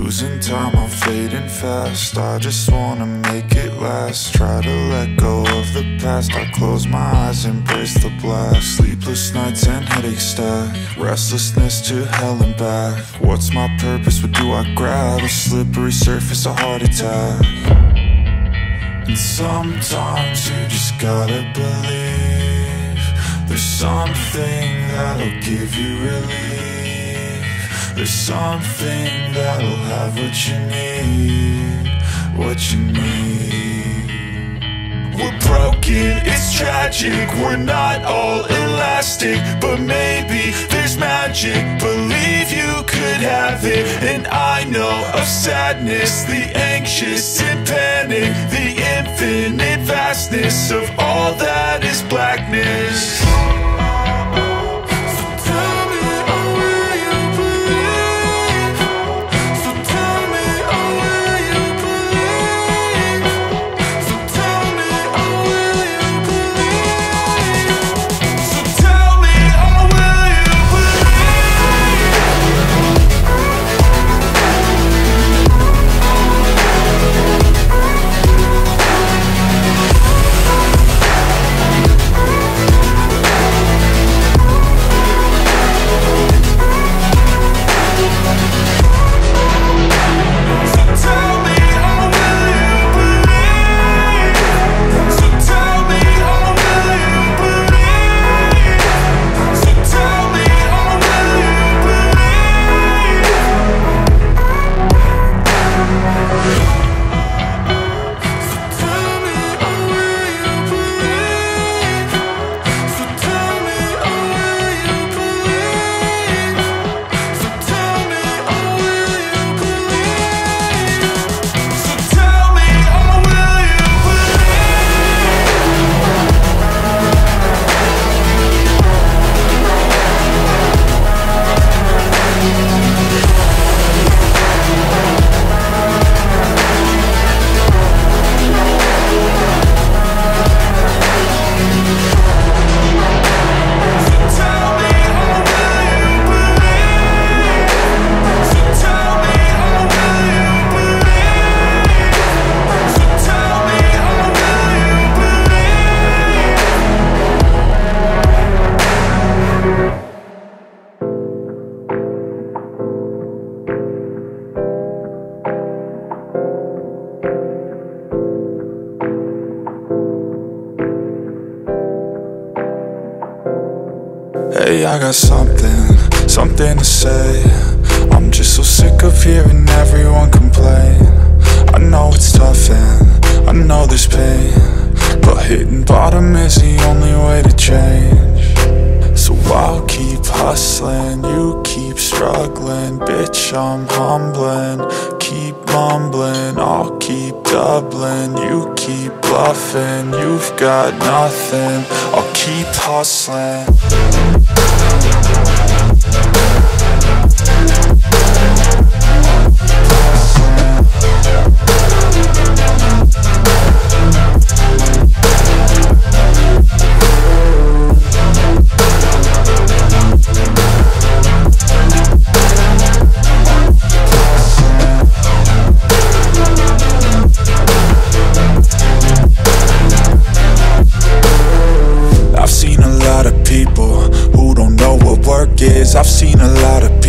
Losing time, I'm fading fast. I just wanna make it last. Try to let go of the past. I close my eyes, embrace the blast. Sleepless nights and headaches stack. Restlessness to hell and back. What's my purpose? What do I grab? A slippery surface, a heart attack. And sometimes you just gotta believe there's something that'll give you relief. There's something that'll have what you need, what you need. We're broken, it's tragic, we're not all elastic, but maybe there's magic. Believe you could have it. And I know of sadness, the anxious and panic, the infinite vastness of all that is blackness. Hey, I got something to say. I'm just so sick of hearing everyone complain. I know it's tough and I know there's pain, but hitting bottom is the only way to change. So I'll keep hustling, you keep struggling. Bitch, I'm humbling, keep mumbling. I'll keep doubling, you keep bluffing. You've got nothing, I'll keep hustling. I've seen a lot of people who don't know what work is. I've seen a lot of people